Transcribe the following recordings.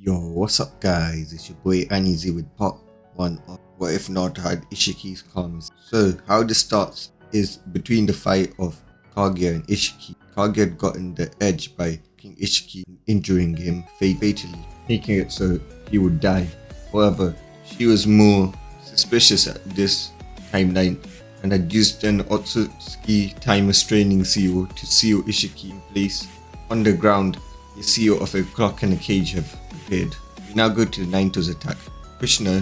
Yo, what's up guys? It's your boy Anizi with part 1 of What If Naruto Had Ishiki's Comes. So, how this starts is between the fight of Kaguya and Isshiki. Kaguya had gotten the edge by King Isshiki injuring him fatally, making it so he would die. However, she was more suspicious at this timeline and had used an otsutsuki time restraining seal to seal Isshiki in place. On the ground, the seal of a clock and a cage have appeared. We now go to the Naruto's attack. Krishna,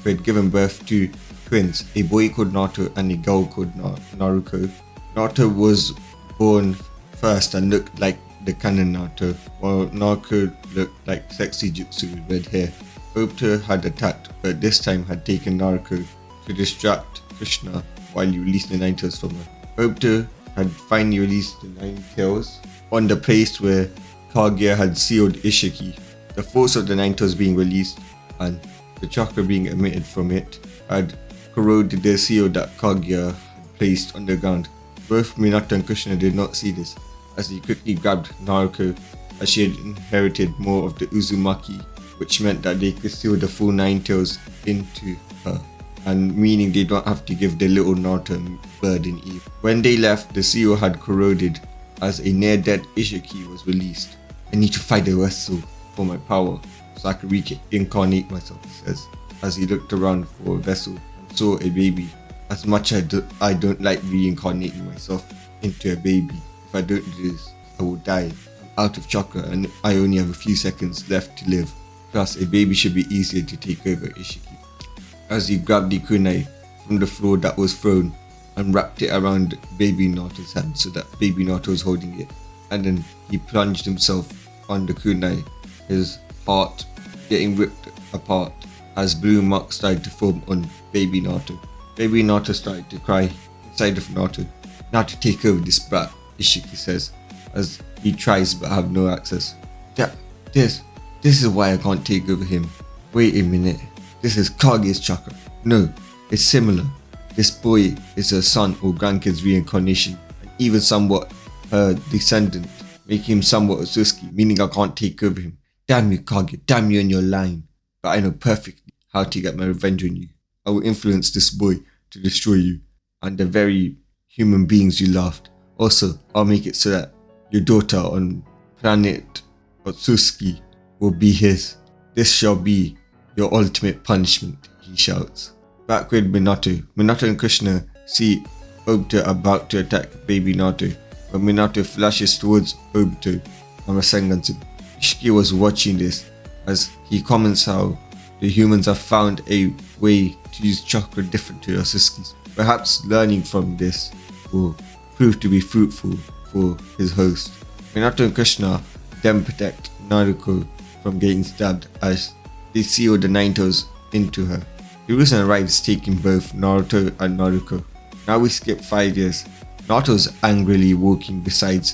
who had given birth to twins, a boy called Naruto and a girl called Naruko. Naruto was born first and looked like the canon Naruto, while Naruko looked like sexy jutsu with red hair. Obito had attacked, but this time had taken Naruko to distract Krishna while he released the Nine Tails from her. Obito had finally released the Nine Tails on the place where Kaguya had sealed Isshiki. The force of the Nine Tails being released and the chakra being emitted from it had corroded the seal that Kaguya had placed on the ground. Both Minato and Krishna did not see this, as he quickly grabbed Naruko, as she had inherited more of the Uzumaki, which meant that they could seal the full Nine Tails into her, and meaning they don't have to give the little Naruto burden either. When they left, the seal had corroded as a near-dead Isshiki was released. I need to fight the vessel for my power, so I can reincarnate myself, he says, as he looked around for a vessel and saw a baby. As much as I don't like reincarnating myself into a baby, if I don't do this, I will die. I'm out of chakra and I only have a few seconds left to live. Plus, a baby should be easier to take over Isshiki. As he grabbed the kunai from the floor that was thrown and wrapped it around baby Naruto's hand so that baby Naruto was holding it, and then he plunged himself on the kunai, his heart getting ripped apart as blue marks started to form on baby Naruto. Baby Naruto started to cry inside of Naruto. Now to take over this brat, Isshiki says, as he tries but have no access. This is why I can't take over him. Wait a minute, this is Kaguya's chakra. No, it's similar. This boy is her son or grandkid's reincarnation, and even somewhat her descendant, making him somewhat otsutsuki, meaning I can't take over him. Damn you, Kaguya, damn you and your lying. But I know perfectly how to get my revenge on you. I will influence this boy to destroy you and the very human beings you loved. Also, I'll make it so that your daughter on planet Otsutsuki will be his. This shall be your ultimate punishment, he shouts. Back with Minato and Krishna see Obito about to attack baby Naruto, but Minato flashes towards Obito and Rasengans him. Isshiki was watching this as he comments how the humans have found a way to use chakra different to Otsutsuki's. Perhaps learning from this will prove to be fruitful for his host. Minato and Krishna then protect Naruko from getting stabbed as they seal the Nine Tails into her. Hiruzen arrives taking both Naruto and Naruko. Now we skip 5 years. Naruto's angrily walking beside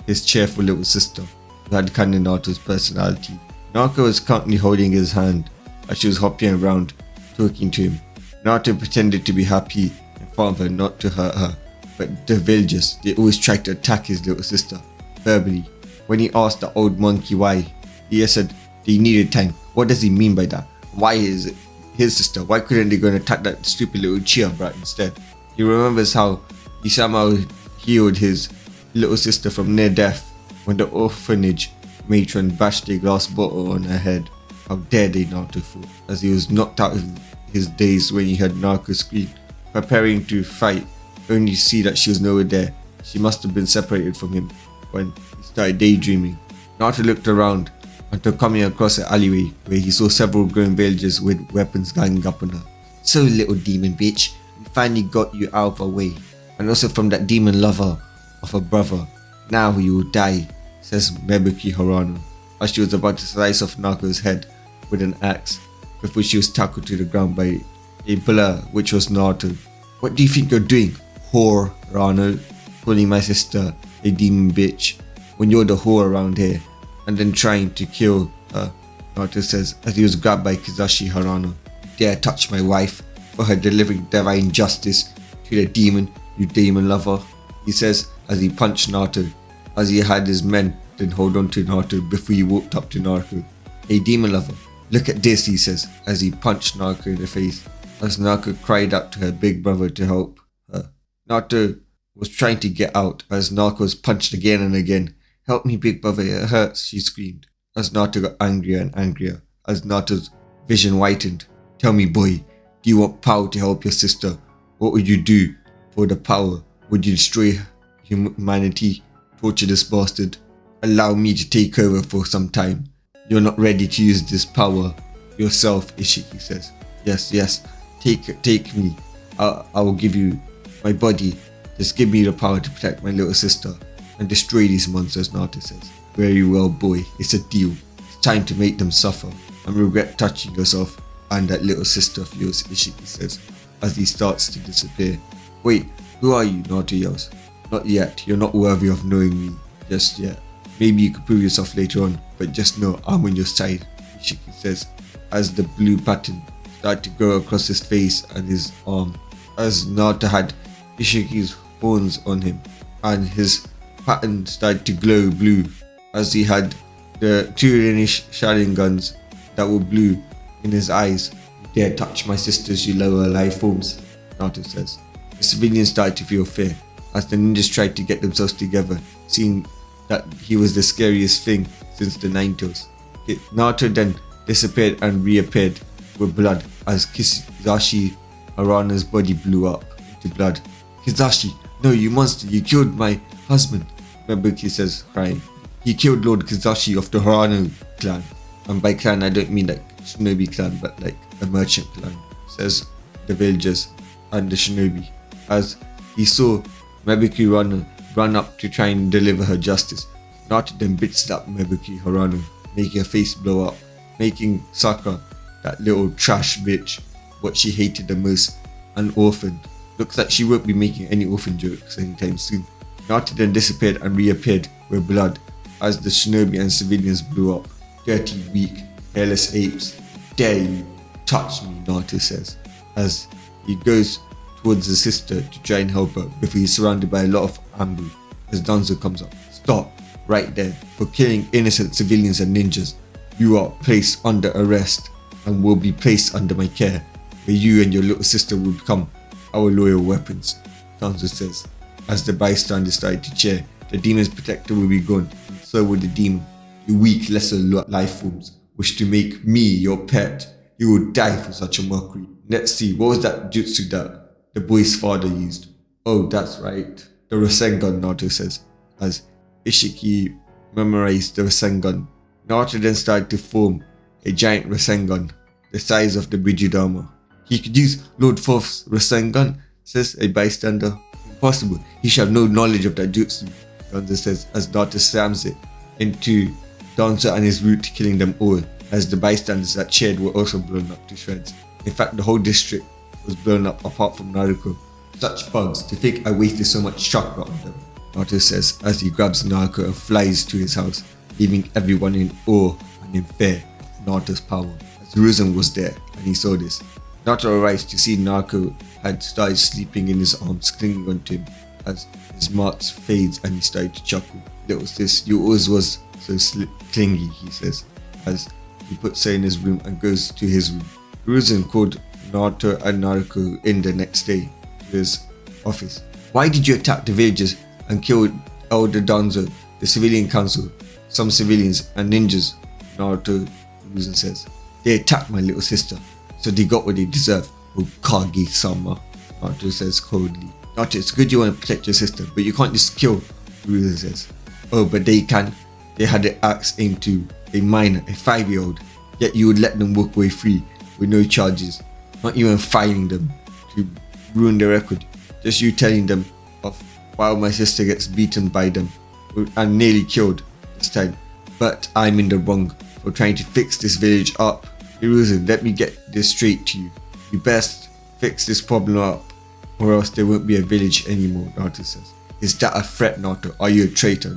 his cheerful little sister, who had kind of Naruto's personality. Naruko was currently holding his hand as she was hopping around, talking to him. Naruto pretended to be happy in front of her not to hurt her, but the villagers, they always tried to attack his little sister, verbally. When he asked the old monkey why, he said they needed time. What does he mean by that? Why is it his sister? Why couldn't they go and attack that stupid little Chia brat instead? He remembers how he somehow healed his little sister from near death when the orphanage matron bashed a glass bottle on her head. How dare they Naruto thought, as he was knocked out of his daze when he heard Naruto scream, preparing to fight, only to see that she was nowhere there. She must have been separated from him when he started daydreaming. Naruto looked around until coming across an alleyway where he saw several grown villagers with weapons ganging up on her. So little demon bitch, we finally got you out of our way. And also from that demon lover of a brother. Now you will die, says Mebuki Harano, as she was about to slice off Naruto's head with an axe before she was tackled to the ground by a blur, which was Naruto. What do you think you're doing, whore, Rano? Calling my sister a demon bitch when you're the whore around here, and then trying to kill her, Naruto says as he was grabbed by Kizashi Harano. You dare touch my wife for her delivering divine justice to the demon, you demon lover, he says as he punched Naruto, as he had his men then hold on to Naruto before he walked up to Naruto. Hey demon lover, look at this, he says, as he punched Naruto in the face, as Naruto cried out to her big brother to help her. Naruto was trying to get out as Naruto was punched again and again. Help me, big brother, it hurts, she screamed, as Naruto got angrier and angrier, as Naruto's vision whitened. Tell me, boy, do you want power to help your sister? What would you do for the power? Would you destroy humanity, torture this bastard? Allow me to take over for some time. You're not ready to use this power yourself, Issihiki says. Yes, take me. I will give you my body. Just give me the power to protect my little sister and destroy these monsters, Naruto says. Very well, boy, it's a deal. It's time to make them suffer and regret touching yourself and that little sister of yours, Issihiki says, as he starts to disappear. Wait, who are you? Naruto yells. Not yet, you're not worthy of knowing me just yet. Maybe you could prove yourself later on, but just know I'm on your side, Issihiki says, as the blue pattern started to go across his face and his arm, as Naruto had Ishiki's horns on him, and his pattern started to glow blue, as he had the two Sharingans that were blue in his eyes. You dare touch my sisters, you lower life forms, Naruto says. The civilians started to feel fear, as the ninjas tried to get themselves together, seeing that he was the scariest thing since the Ninetales. Naruto then disappeared and reappeared with blood as Kizashi Harana's body blew up into blood. Kizashi, no, you monster, you killed my husband, Mebuki says, crying. He killed Lord Kizashi of the Harano clan. And by clan I don't mean like shinobi clan, but like a merchant clan, says the villagers and the shinobi, as he saw Mebuki run up to try and deliver her justice. Naruto then bitch-slapped Mebuki Harano, making her face blow up, making Sakura, that little trash bitch, what she hated the most, an orphan. Looks like she won't be making any orphan jokes anytime soon. Naruto then disappeared and reappeared with blood as the shinobi and civilians blew up. Dirty, weak, hairless apes, dare you touch me, Naruto says, as he goes towards the sister to try and help her before he's surrounded by a lot of ambush as Danzo comes up. Stop right there for killing innocent civilians and ninjas. You are placed under arrest and will be placed under my care, where you and your little sister will become our loyal weapons, Danzo says, as the bystanders started to cheer. The demon's protector will be gone, and so will the demon. You weak lesser life forms wish to make me your pet. You will die for such a mockery. Let's see, what was that jutsu that the boy's father used? Oh, that's right, the Rasengan, Naruto says, as Issihiki memorized the Rasengan. Naruto then started to form a giant Rasengan, the size of the Bridgedama. He could use Lord Fourth's Rasengan, says a bystander. Impossible, he should have no knowledge of that jutsu, Danzo says, as Naruto slams it into Danzo and his route, killing them all, as the bystanders that cheered were also blown up to shreds. In fact, the whole district was blown up apart from Naruto. Such bugs, to think I wasted so much chakra on them, Naruto says, as he grabs Naruto and flies to his house, leaving everyone in awe and in fear of Naruto's power. As Hiruzen was there and he saw this, Naruto arrives to see Naruto had started sleeping in his arms, clinging onto him, as his smarts fades and he started to chuckle. Little sis, you always was so clingy, he says, as he puts her in his room and goes to his room. Hiruzen called Naruto and Naruto in the next day to his office. Why did you attack the villagers and kill Elder Danzo, the civilian council, some civilians and ninjas? Naruto, Hiruzen says. They attacked my little sister, so they got what they deserve. Hokage-sama, Naruto says coldly. Naruto, it's good you want to protect your sister, but you can't just kill, Hiruzen says. Oh, but they can. They had an axe aimed to a minor, a 5-year-old, yet you would let them walk away free with no charges, not even fining them to ruin their record. Just you telling them off while my sister gets beaten by them and nearly killed this time. But I'm in the wrong for trying to fix this village up. Hiruzen, let me get this straight to you. You best fix this problem up, or else there won't be a village anymore, Naruto says. Is that a threat, Naruto? Are you a traitor,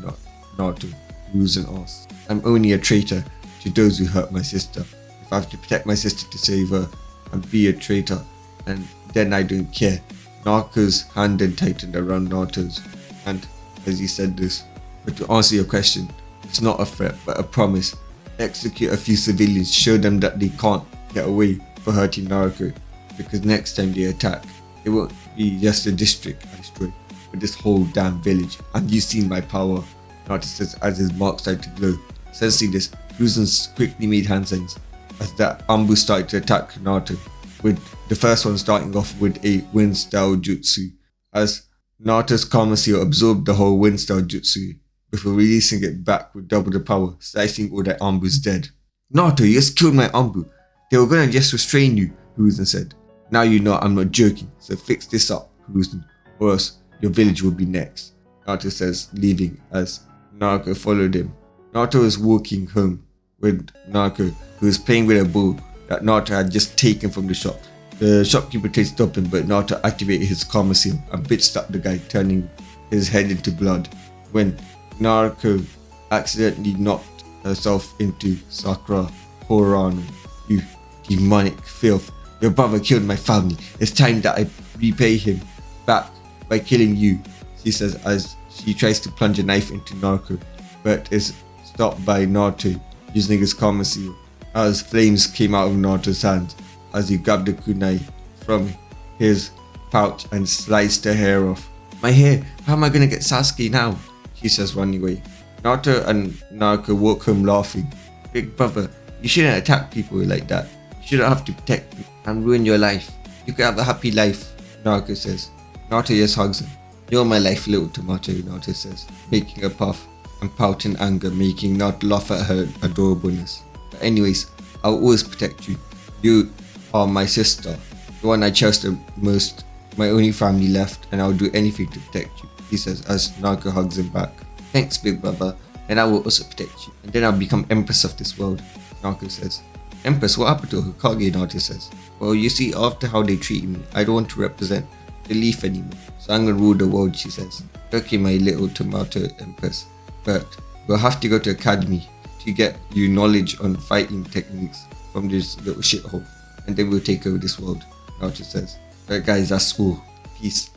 Naruto? Hiruzen asks. I'm only a traitor to those who hurt my sister. If I have to protect my sister to save her and be a traitor, and then I don't care. Naruto's hand then tightened around Naruto's, and as he said this, but to answer your question, it's not a threat but a promise. execute a few civilians, show them that they can't get away for hurting Naruto, because next time they attack, it won't be just a district I destroy, but this whole damn village. And you've seen my power, Naruto says as his mark started to glow. Sensing this, Hiruzen quickly made hand signs as the ambush started to attack Naruto, with the first one starting off with a wind style jutsu, as Naruto's Karma Seal absorbed the whole wind style jutsu before releasing it back with double the power, slicing all the ambus dead. Naruto, you just killed my ambu. They were gonna just restrain you, Hiruzen said. Now you know I'm not joking, so fix this up, Hiruzen, or else your village will be next, Naruto says, leaving as Naruto followed him. Naruto was walking home with Naruto, who was playing with a ball that Naruto had just taken from the shop. The shopkeeper tried to stop him, but Naruto activated his Karma Seal and bitched at the guy, turning his head into blood. When Naruto accidentally knocked herself into Sakura Horano. You demonic filth. Your brother killed my family. It's time that I repay him back by killing you, she says as she tries to plunge a knife into Naruto, but is stopped by Naruto using his Karma Seal, as flames came out of Naruto's hand as he grabbed the kunai from his pouch and sliced her hair off. My hair, how am I gonna get Sasuke now? She says, running away. Naruto and Naruto walk home laughing. Big brother, you shouldn't attack people like that. You shouldn't have to protect me and ruin your life. You could have a happy life, Naruto says. Naruto just hugs him. You're my life, little tomato, Naruto says, making a puff and pout in anger, making Naruto laugh at her adorableness. But anyways, I'll always protect you. You are my sister, the one I cherish the most, my only family left, and I'll do anything to protect you, he says as Naruto hugs him back. Thanks, big brother, and I will also protect you, and then I'll become Empress of this world, Naruto says. Empress, what happened to Hokage? Naruto says. Well, you see, after how they treated me, I don't want to represent the leaf anymore, so I'm gonna rule the world, she says. Okay, my little tomato Empress, but we'll have to go to academy to get you knowledge on fighting techniques from this little shithole, and then we'll take over this world, Naruto says. Alright guys, that's all. Peace.